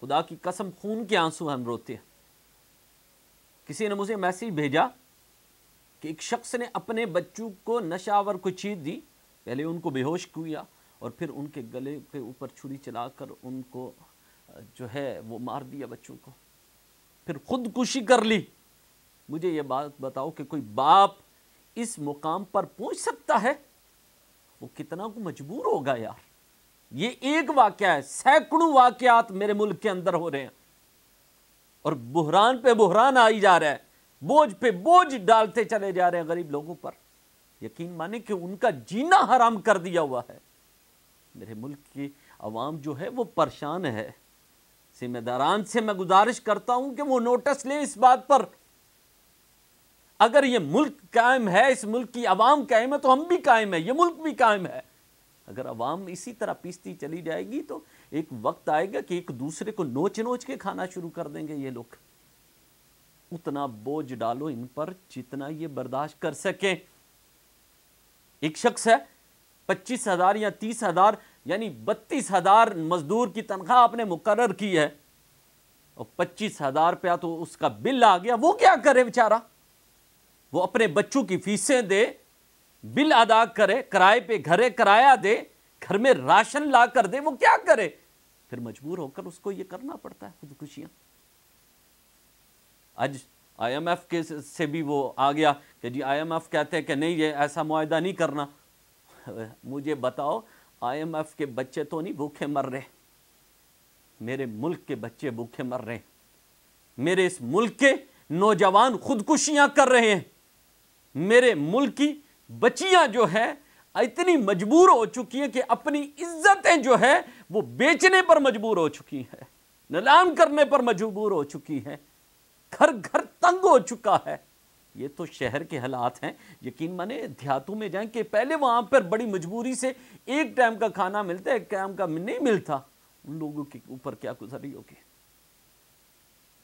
خدا کی قسم خون کے آنسو ہم روتے ہیں۔ کسی نے مجھے میسیج بھیجا کہ ایک شخص نے اپنے بچوں کو نشہ آور کو چیز دی، پہلے ان کو بے ہوش کیا اور پھر ان کے گلے کے اوپر چھری چلا کر ان کو جو ہے وہ مار دیا بچوں کو، پھر خودکشی کر لی۔ مجھے یہ بات بتاؤ کہ کوئی باپ اس مقام پر پہنچ سکتا ہے؟ وہ کتنا کو مجبور ہوگا یار۔ یہ ایک واقعہ ہے، سینکڑوں واقعات میرے ملک کے اندر ہو رہے ہیں اور بحران پہ بحران آئی جا رہا ہے، بوجھ پہ بوجھ ڈالتے چلے جا رہے ہیں غریب لوگوں پر۔ یقین مانے کہ ان کا جینا حرام کر دیا ہوا ہے۔ میرے ملک کی عوام جو ہے وہ پریشان ہے۔ ذمہ داران سے میں گزارش کرتا ہوں کہ وہ نوٹس لیں اس بات پر۔ اگر یہ ملک قائم ہے، اس ملک کی عوام قائم ہے تو ہم بھی قائم ہے، یہ ملک بھی قائم ہے۔ اگر عوام اسی طرح پیستی چلی جائے گی تو ایک وقت آئے گا کہ ایک دوسرے کو نوچ نوچ کے کھانا شروع کر دیں گے یہ لوگ۔ اتنا بوجھ ڈالو ان پر جتنا یہ برداشت کر سکیں۔ ایک شخص ہے 25,000 یا 30,000 یعنی 32,000 مزدور کی تنخواہ آپ نے مقرر کی ہے اور 25,000 روپیہ تو اس کا بل آ گیا، وہ کیا کرے بیچارہ؟ وہ اپنے بچوں کی فیسیں دے، بل ادا کرے، کرائے پہ گھرے کرایہ دے، گھر میں راشن لا کر دے، وہ کیا کرے؟ پھر مجبور ہو کر اس کو یہ کرنا پڑتا ہے خودکشیاں۔ آج آئی ایم ایف کے سے بھی وہ آ گیا کہ جی آئی ایم ایف کہتے ہیں کہ نہیں یہ ایسا معاہدہ نہیں کرنا۔ مجھے بتاؤ آئی ایم ایف کے بچے تو نہیں بھوکے مر رہے، میرے ملک کے بچے بھوکے مر رہے ہیں، میرے اس ملک کے نوجوان خودکشیاں کر رہے ہیں، میرے ملک کی بچیاں جو ہیں اتنی مجبور ہو چکی ہیں کہ اپنی عزتیں جو ہے وہ بیچنے پر مجبور ہو چکی ہیں، نیلام کرنے پر مجبور ہو چکی ہیں، گھر گھر تنگ ہو چکا ہے۔ یہ تو شہر کے حالات ہیں، یقین مانے دیہاتوں میں جائیں کہ پہلے وہاں پر بڑی مجبوری سے ایک ٹائم کا کھانا ملتا ہے، ایک ٹائم کا نہیں ملتا، ان لوگوں کے اوپر کیا گزری ہوگی؟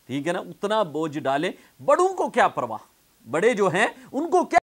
ٹھیک ہے نا؟ اتنا بوجھ ڈالیں، بڑوں کو کیا پرواہ، بڑے جو ہیں ان کو کیا